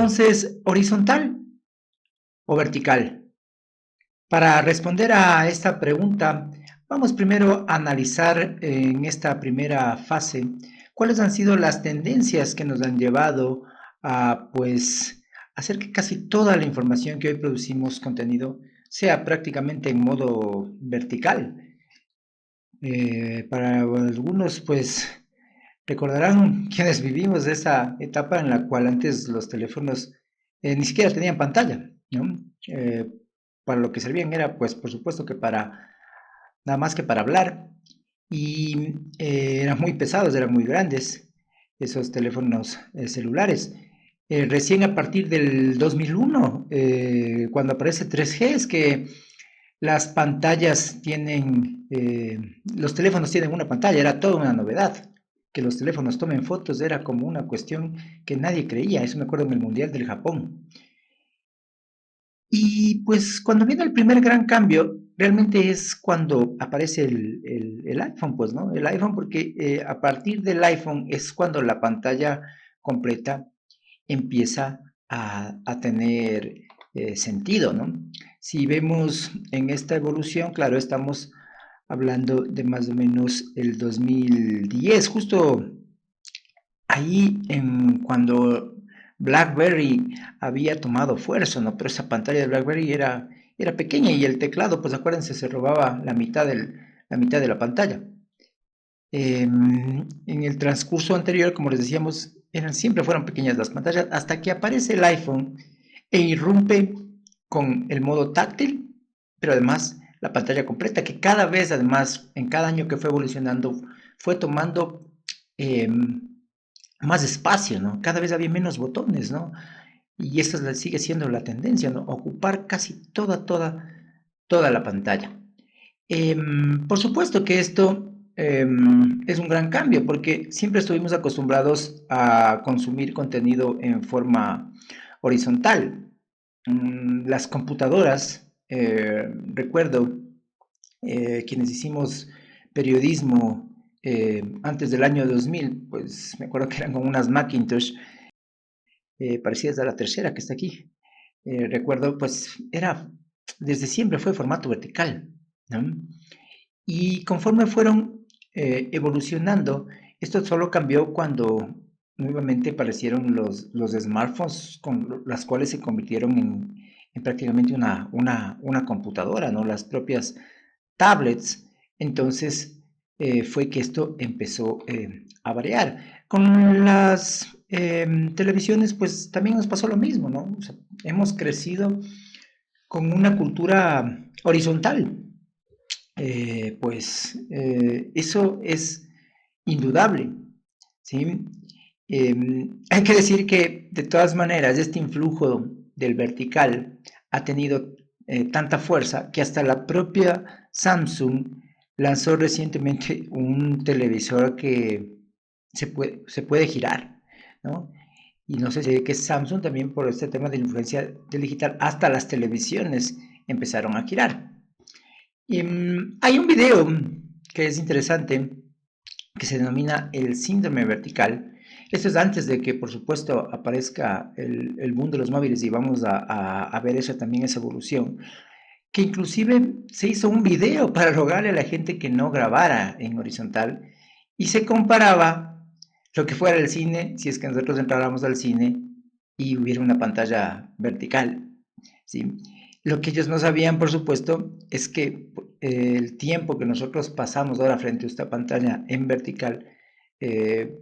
Entonces, ¿horizontal o vertical? Para responder a esta pregunta, vamos primero a analizar en esta primera fase cuáles han sido las tendencias que nos han llevado a, pues, hacer que casi toda la información que hoy producimos contenido sea prácticamente en modo vertical. Para algunos, pues, recordarán quienes vivimos esa etapa en la cual antes los teléfonos ni siquiera tenían pantalla, ¿no? Para lo que servían era, pues, por supuesto que para, nada más que para hablar, y eran muy pesados, eran muy grandes, esos teléfonos celulares. Recién a partir del 2001, cuando aparece 3G, es que las pantallas tienen, los teléfonos tienen una pantalla, era toda una novedad. Que los teléfonos tomen fotos era como una cuestión que nadie creía, eso me acuerdo en el Mundial del Japón. Y pues cuando viene el primer gran cambio, realmente es cuando aparece el iPhone, pues, ¿no? El iPhone, porque a partir del iPhone es cuando la pantalla completa empieza a tener sentido, ¿no? Si vemos en esta evolución, claro, estamos hablando de más o menos el 2010, justo ahí cuando BlackBerry había tomado fuerza, ¿no? Pero esa pantalla de BlackBerry era pequeña y el teclado, pues acuérdense, se robaba la mitad de la pantalla. En el transcurso anterior, como les decíamos, siempre fueron pequeñas las pantallas, hasta que aparece el iPhone e irrumpe con el modo táctil, pero además la pantalla completa, que cada vez, además, en cada año que fue evolucionando, fue tomando eh, más espacio, ¿no? Cada vez había menos botones, ¿no? Y esa sigue siendo la tendencia, ¿no? Ocupar casi toda la pantalla. Por supuesto que esto es un gran cambio porque siempre estuvimos acostumbrados a consumir contenido en forma horizontal. Las computadoras, recuerdo, quienes hicimos periodismo antes del año 2000, pues me acuerdo que eran como unas Macintosh parecidas a la tercera que está aquí. Recuerdo, pues desde siempre fue formato vertical, ¿no? Y conforme fueron evolucionando, esto solo cambió cuando nuevamente aparecieron los smartphones, con las cuales se convirtieron en prácticamente una computadora, ¿no? Las propias tablets. Entonces fue que esto empezó a variar. Con las televisiones, pues también nos pasó lo mismo, ¿no? O sea, hemos crecido con una cultura horizontal, eso es indudable, ¿sí? Hay que decir que de todas maneras este influjo del vertical ha tenido tanta fuerza que hasta la propia Samsung lanzó recientemente un televisor que se puede girar, ¿no? Y no sé si es que Samsung también por este tema de la influencia del digital, hasta las televisiones empezaron a girar. Y, hay un video que es interesante que se denomina el síndrome vertical. Esto es antes de que, por supuesto, aparezca el boom de los móviles y vamos a ver eso también, esa evolución. Que inclusive se hizo un video para rogarle a la gente que no grabara en horizontal y se comparaba lo que fuera el cine, si es que nosotros entráramos al cine y hubiera una pantalla vertical, ¿sí? Lo que ellos no sabían, por supuesto, es que el tiempo que nosotros pasamos ahora frente a esta pantalla en vertical, eh,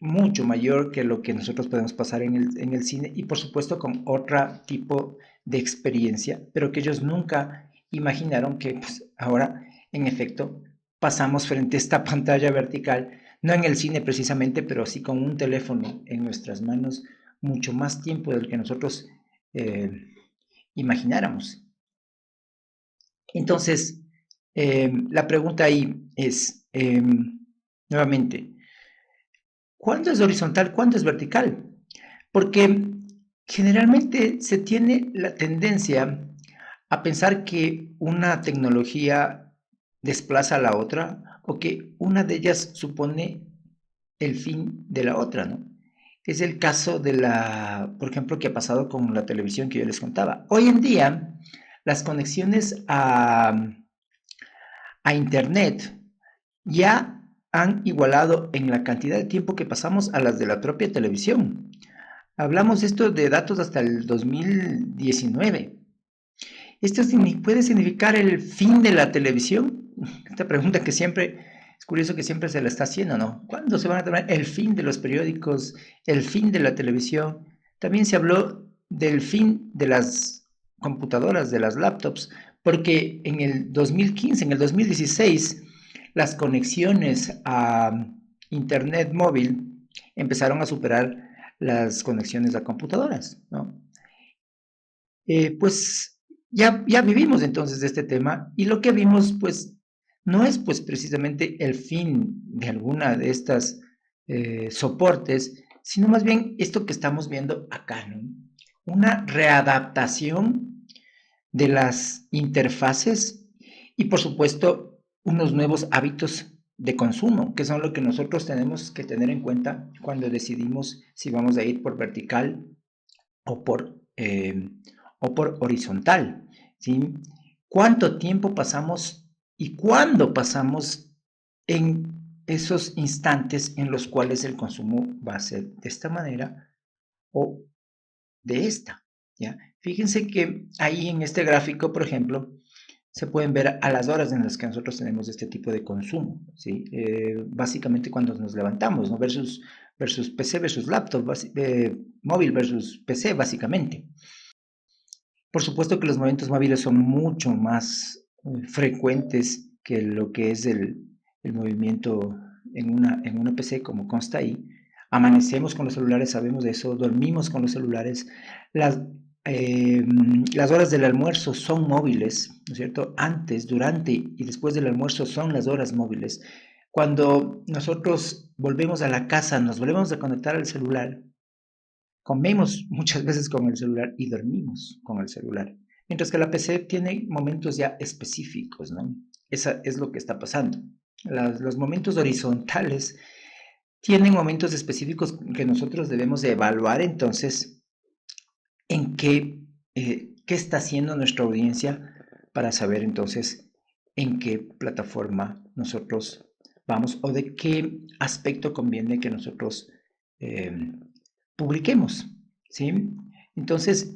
mucho mayor que lo que nosotros podemos pasar en el cine y por supuesto con otro tipo de experiencia, pero que ellos nunca imaginaron que pues, ahora en efecto pasamos frente a esta pantalla vertical, no en el cine precisamente, pero sí con un teléfono en nuestras manos, mucho más tiempo del que nosotros eh, imagináramos. Entonces, la pregunta ahí es, nuevamente, ¿cuándo es horizontal? ¿Cuándo es vertical? Porque generalmente se tiene la tendencia a pensar que una tecnología desplaza a la otra o que una de ellas supone el fin de la otra, ¿no? es el caso de por ejemplo, que ha pasado con la televisión que yo les contaba. Hoy en día, las conexiones a Internet ya han igualado en la cantidad de tiempo que pasamos a las de la propia televisión. Hablamos esto de datos hasta el 2019. ¿Esto puede significar el fin de la televisión? Esta pregunta que siempre, es curioso que siempre se la está haciendo, ¿no? ¿Cuándo se van a tomar el fin de los periódicos, el fin de la televisión? También se habló del fin de las computadoras, de las laptops, porque en el 2015, en el 2016, las conexiones a Internet móvil empezaron a superar las conexiones a computadoras, ¿no? Pues ya vivimos entonces de este tema y lo que vimos pues no es pues precisamente el fin de alguna de estas soportes, sino más bien esto que estamos viendo acá, ¿no? Una readaptación de las interfaces y por supuesto unos nuevos hábitos de consumo, que son lo que nosotros tenemos que tener en cuenta cuando decidimos si vamos a ir por vertical o por horizontal, ¿sí? ¿Cuánto tiempo pasamos y cuándo pasamos en esos instantes en los cuales el consumo va a ser de esta manera o de esta? ¿Ya? Fíjense que ahí en este gráfico, por ejemplo, se pueden ver a las horas en las que nosotros tenemos este tipo de consumo, ¿sí? Básicamente cuando nos levantamos, ¿no? Versus PC versus laptop, móvil versus PC, básicamente. Por supuesto que los momentos móviles son mucho más frecuentes que lo que es el movimiento en una PC, como consta ahí. Amanecemos con los celulares, sabemos de eso, dormimos con los celulares. Las, eh, las horas del almuerzo son móviles, ¿no es cierto? Antes, durante y después del almuerzo son las horas móviles. Cuando nosotros volvemos a la casa, nos volvemos a conectar al celular, comemos muchas veces con el celular y dormimos con el celular. Mientras que la PC tiene momentos ya específicos, ¿no? Esa es lo que está pasando. Los momentos horizontales tienen momentos específicos que nosotros debemos de evaluar entonces en qué está haciendo nuestra audiencia para saber entonces en qué plataforma nosotros vamos o de qué aspecto conviene que nosotros eh, publiquemos, ¿sí? Entonces,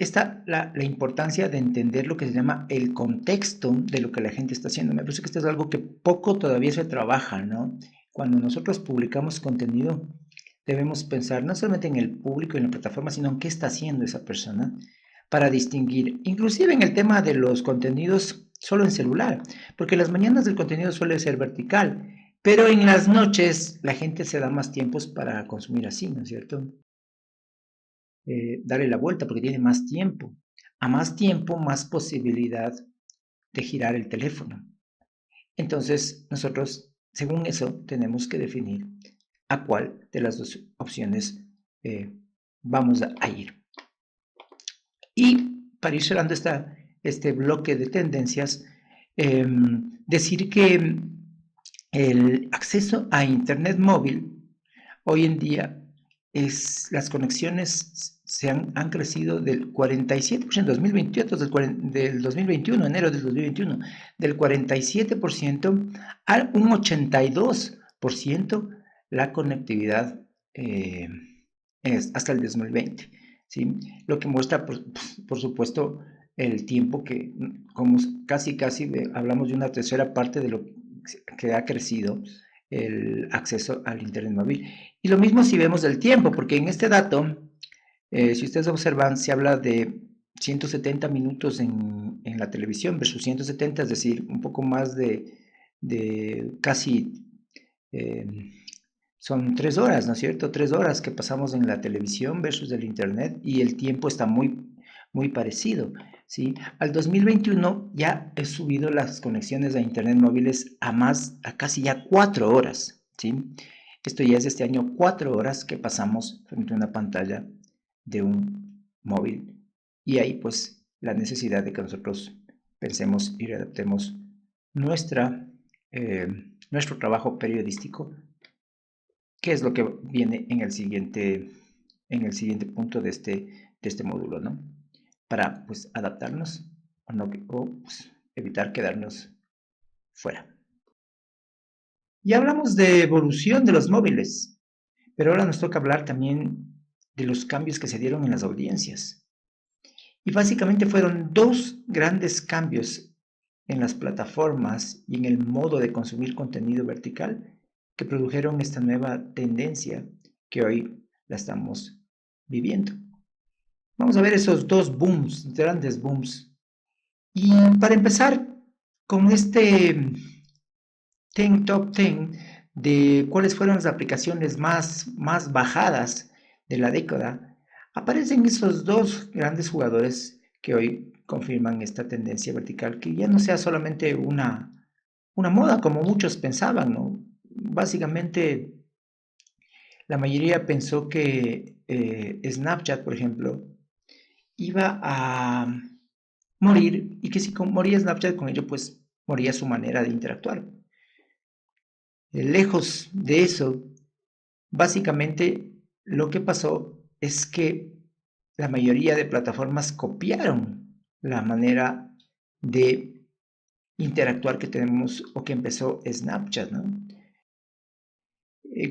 la importancia de entender lo que se llama el contexto de lo que la gente está haciendo. Me parece que esto es algo que poco todavía se trabaja, ¿no? Cuando nosotros publicamos contenido, debemos pensar no solamente en el público y en la plataforma, sino en qué está haciendo esa persona para distinguir, inclusive en el tema de los contenidos solo en celular, porque las mañanas el contenido suele ser vertical, pero en las noches la gente se da más tiempos para consumir así, ¿no es cierto? Darle la vuelta porque tiene más tiempo. A más tiempo, más posibilidad de girar el teléfono. Entonces, nosotros, según eso, tenemos que definir a cuál de las dos opciones vamos a ir. Y para ir cerrando este bloque de tendencias, decir que el acceso a Internet móvil hoy en día las conexiones han crecido del 47% en 2028, del 2021, enero del 2021, del 47% a un 82% la conectividad hasta el 2020, ¿sí? Lo que muestra, por supuesto, el tiempo que, como casi hablamos de una tercera parte de lo que ha crecido el acceso al Internet móvil. Y lo mismo si vemos el tiempo, porque en este dato, si ustedes observan, se habla de 170 minutos en la televisión versus 170, es decir, un poco más de casi, eh, son 3 horas, ¿no es cierto? 3 horas que pasamos en la televisión versus el Internet y el tiempo está muy parecido, ¿sí? Al 2021 ya he subido las conexiones a Internet móviles a casi ya 4 horas, ¿sí? Esto ya es este año 4 horas que pasamos frente a una pantalla de un móvil y ahí pues la necesidad de que nosotros pensemos y adaptemos nuestro trabajo periodístico, qué es lo que viene en el siguiente en el siguiente punto de este módulo, ¿no? Para pues adaptarnos o, no, o pues, evitar quedarnos fuera. Ya hablamos de evolución de los móviles, pero ahora nos toca hablar también de los cambios que se dieron en las audiencias. Y básicamente fueron dos grandes cambios en las plataformas y en el modo de consumir contenido vertical que produjeron esta nueva tendencia que hoy la estamos viviendo. Vamos a ver esos dos booms, grandes booms. Y para empezar con este top 10 de cuáles fueron las aplicaciones más bajadas de la década, aparecen esos dos grandes jugadores que hoy confirman esta tendencia vertical, que ya no sea solamente una moda como muchos pensaban, ¿no? Básicamente, la mayoría pensó que Snapchat, por ejemplo, iba a morir y que si moría Snapchat con ello, pues moría su manera de interactuar. Lejos de eso, básicamente lo que pasó es que la mayoría de plataformas copiaron la manera de interactuar que tenemos o que empezó Snapchat, ¿no?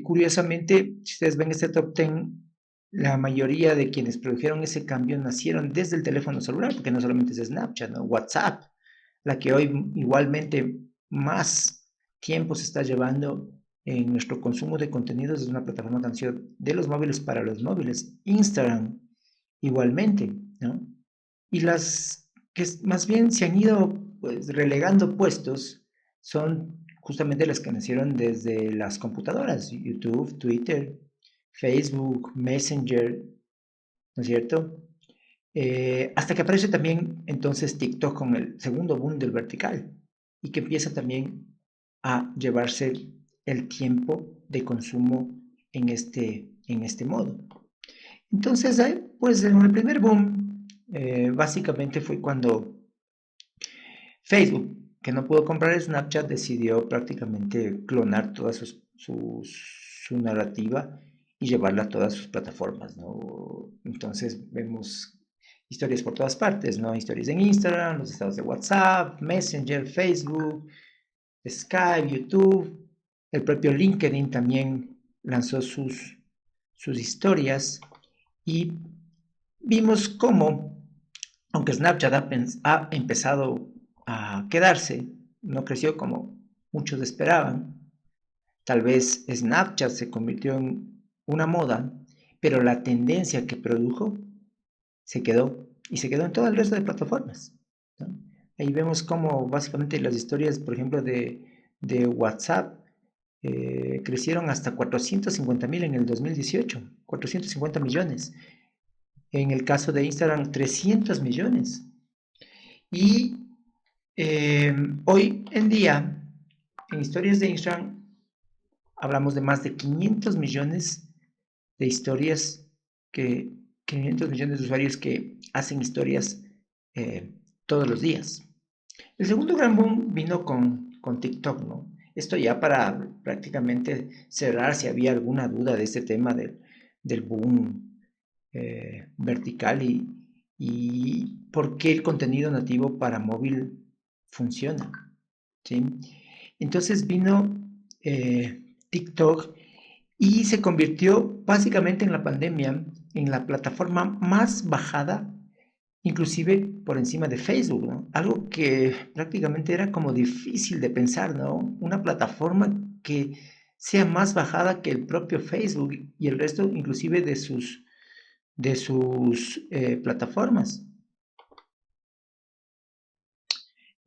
Curiosamente, si ustedes ven este top 10, la mayoría de quienes produjeron ese cambio nacieron desde el teléfono celular, porque no solamente es Snapchat, ¿no? WhatsApp, la que hoy igualmente más tiempo se está llevando en nuestro consumo de contenidos, es una plataforma que ha sido de los móviles para los móviles. Instagram, igualmente, ¿no? Y las que más bien se han ido pues, relegando puestos son justamente las que nacieron desde las computadoras, YouTube, Twitter, Facebook, Messenger, ¿no es cierto? Hasta que aparece también entonces TikTok con el segundo boom del vertical y que empieza también a llevarse el tiempo de consumo en este modo. Entonces, pues en el primer boom, básicamente fue cuando Facebook, que no pudo comprar Snapchat, decidió prácticamente clonar toda su narrativa y llevarla a todas sus plataformas, ¿no? Entonces vemos historias por todas partes, ¿no? Historias en Instagram, los estados de WhatsApp, Messenger, Facebook, Skype, YouTube. El propio LinkedIn también lanzó sus historias y vimos cómo, aunque Snapchat ha empezado a quedarse, no creció como muchos esperaban. Tal vez Snapchat se convirtió en una moda, pero la tendencia que produjo se quedó y se quedó en todo el resto de plataformas, ¿no? Ahí vemos cómo básicamente las historias, por ejemplo, de WhatsApp crecieron hasta 450,000 en el 2018, 450 millones. En el caso de Instagram, 300 millones. Y hoy en día, en historias de Instagram, hablamos de más de 500 millones de historias 500 millones de usuarios que hacen historias todos los días. El segundo gran boom vino con TikTok, ¿no? Esto ya para prácticamente cerrar si había alguna duda de este tema del boom vertical y por qué el contenido nativo para móvil funciona, ¿sí? Entonces vino TikTok y se convirtió básicamente en la pandemia en la plataforma más bajada, inclusive por encima de Facebook, ¿no? Algo que prácticamente era como difícil de pensar, ¿no? Una plataforma que sea más bajada que el propio Facebook y el resto inclusive de sus plataformas.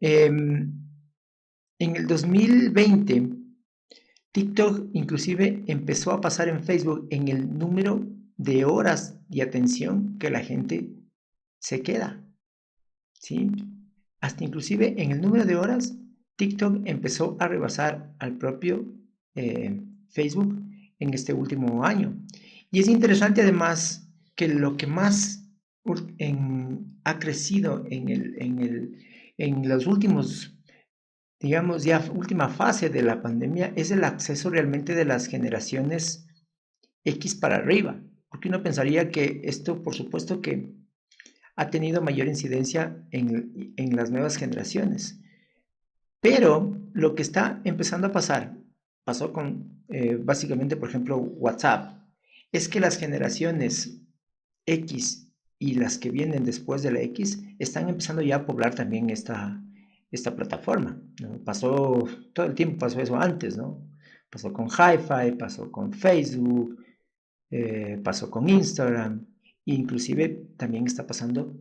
En el 2020, TikTok inclusive empezó a pasar en Facebook en el número de horas de atención que la gente se queda, ¿sí? Hasta inclusive en el número de horas, TikTok empezó a rebasar al propio Facebook en este último año. Y es interesante además que lo que más ha crecido en los últimos, digamos, ya última fase de la pandemia es el acceso realmente de las generaciones X para arriba, porque uno pensaría que esto, por supuesto que ha tenido mayor incidencia en las nuevas generaciones. Pero lo que está empezando a pasar, pasó con básicamente, por ejemplo, WhatsApp, es que las generaciones X y las que vienen después de la X están empezando ya a poblar también esta plataforma, ¿no? Pasó, todo el tiempo pasó eso antes, ¿no? Pasó con Hi-Fi, pasó con Facebook, pasó con Instagram, e inclusive también está pasando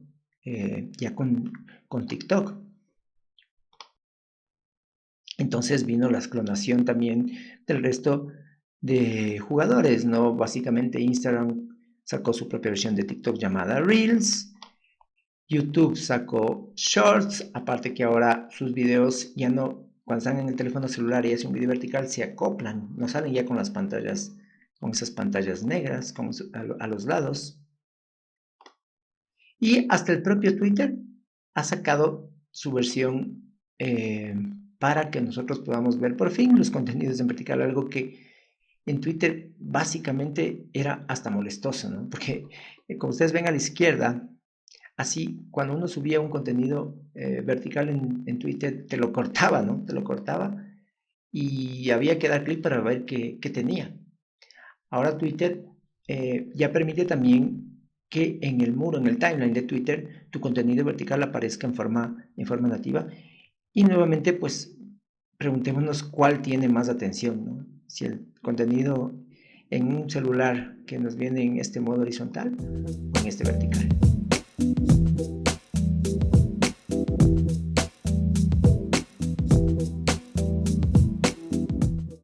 ya con TikTok. Entonces vino la clonación también del resto de jugadores, ¿no? Básicamente Instagram sacó su propia versión de TikTok llamada Reels, YouTube sacó Shorts, aparte que ahora sus videos ya no, cuando están en el teléfono celular y es un video vertical, se acoplan, no salen ya con las pantallas, con esas pantallas negras a los lados. Y hasta el propio Twitter ha sacado su versión para que nosotros podamos ver por fin los contenidos en vertical, algo que en Twitter básicamente era hasta molestoso, ¿no? Porque como ustedes ven a la izquierda, así cuando uno subía un contenido vertical en Twitter, te lo cortaba, ¿no? Te lo cortaba y había que dar clic para ver qué tenía. Ahora Twitter ya permite también que en el muro, en el timeline de Twitter, tu contenido vertical aparezca en forma nativa. Y nuevamente, pues, preguntémonos cuál tiene más atención, ¿no? Si el contenido en un celular que nos viene en este modo horizontal o en este vertical.